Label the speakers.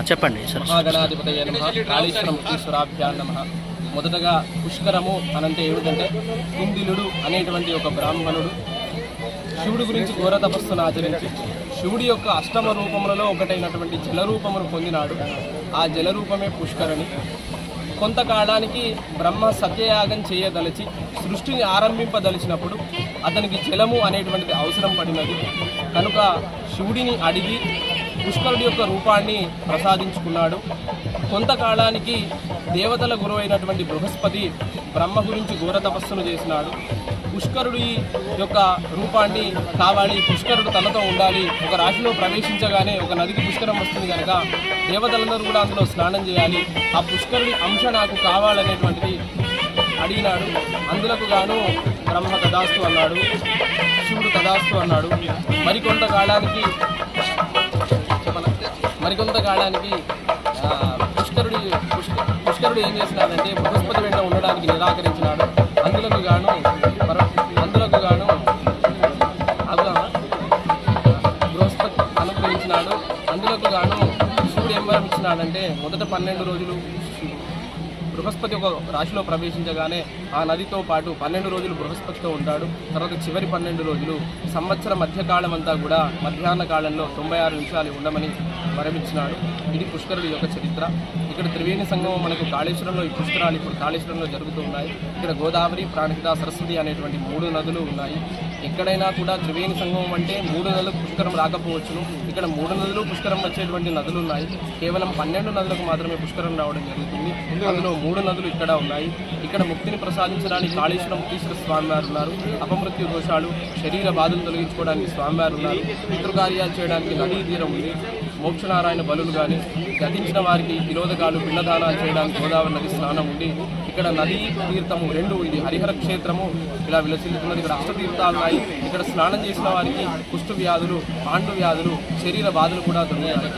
Speaker 1: చెప్పండి సార్.
Speaker 2: మహాగణాధిపతయ నమః. కాళేశ్వరం ఈశ్వరాభ్యాం నమః. మొదటగా పుష్కరము అనంటే ఏమిటంటే కుందిలుడు అనేటువంటి ఒక బ్రాహ్మణుడు శివుడి గురించి ఘోర తపస్సును ఆచరించి శివుడి యొక్క అష్టమ రూపములలో ఒకటైనటువంటి జలరూపమును పొందినాడు. ఆ జలరూపమే పుష్కరణి. కొంతకాలానికి బ్రహ్మ సత్యయాగం చేయదలిచి సృష్టిని ఆరంభింపదలిచినప్పుడు అతనికి జలము అనేటువంటిది అవసరం పడినది కనుక శివుడిని అడిగి పుష్కరుడి యొక్క రూపాన్ని ప్రసాదించుకున్నాడు. కొంతకాలానికి దేవతల గురువు అయినటువంటి బృహస్పతి బ్రహ్మ గురించి ఘోర తపస్సును చేసినాడు. పుష్కరుడి యొక్క రూపాన్ని కావాలి, పుష్కరుడు తనతో ఉండాలి, ఒక రాశిలో ప్రవేశించగానే ఒక నదికి పుష్కరం వస్తుంది కనుక దేవతలందరూ కూడా అందులో స్నానం చేయాలి, ఆ పుష్కరుడి అంశ నాకు కావాలనేటువంటిది అడిగినాడు. అందులకు గాను బ్రహ్మ తదాస్తు అన్నాడు, శివుడు తదాస్తు అన్నాడు. మరికొంతకాలానికి పుష్కరుడు ఏం చేసినాడంటే బృహస్పతి వెంట ఉండడానికి నిరాకరించినాడు. అందులకు గాను బృహస్పతి అనుగ్రహించినాడు. అందులకు గాను శివుడు ఏం వరం ఇచ్చినాడంటే మొదట 12 రోజులు బృహస్పతి ఒక రాశిలో ప్రవేశించగానే ఆ నదితో పాటు 12 రోజులు బృహస్పతితో ఉంటాడు. తర్వాత చివరి 12 రోజులు సంవత్సర మధ్యకాలం అంతా కూడా మధ్యాహ్న కాలంలో 96 నిమిషాలు ఉండమని వరమిచ్చినాడు. ఇది పుష్కరుడి యొక్క చరిత్ర. ఇక్కడ త్రివేణి సంగమం మనకు కాళేశ్వరంలో ఈ పుష్కరాలు ఇప్పుడు కాళేశ్వరంలో జరుగుతూ ఉన్నాయి. ఇక్కడ గోదావరి, ప్రాణహిత, సరస్వతి అనేటువంటి 3 నదులు ఉన్నాయి. ఎక్కడైనా కూడా త్రివేణి సంగమం అంటే 3 నదులకు పుష్కరం రాకపోవచ్చును. ఇక్కడ 3 నదులు పుష్కరం వచ్చేటువంటి నదులు ఉన్నాయి. కేవలం 12 నదులకు మాత్రమే పుష్కరం రావడం జరుగుతుంది. అందులో 3 నదులు ఇక్కడ ఉన్నాయి. ఇక్కడ ముక్తిని ప్రసాదించడానికి కాళేశ్వర ముక్తీశ్వర స్వామివారు ఉన్నారు. అపమృత్యు దోషాలు, శరీర బాధలు తొలగించుకోవడానికి స్వామివారు ఉన్నారు. పితృకార్యాలు చేయడానికి నదీ తీరం ఉంది. మోక్షనారాయణ బలులు కానీ గతించిన వారికి తిరోధకాలు, పిండదానాలు చేయడానికి గోదావరి నది స్నానం ఉంది. ఇక్కడ నదీ తీర్థము 2 ఇది హరిహర క్షేత్రము ఇలా విలసిల్లుతున్నది. ఇక్కడ అష్టతీర్థాలు ఉన్నాయి. ఇక్కడ స్నానం చేసిన వారికి కుష్టు వ్యాధులు, పాండు వ్యాధులు, శరీర బాధలు కూడా దొరుకుతాయి.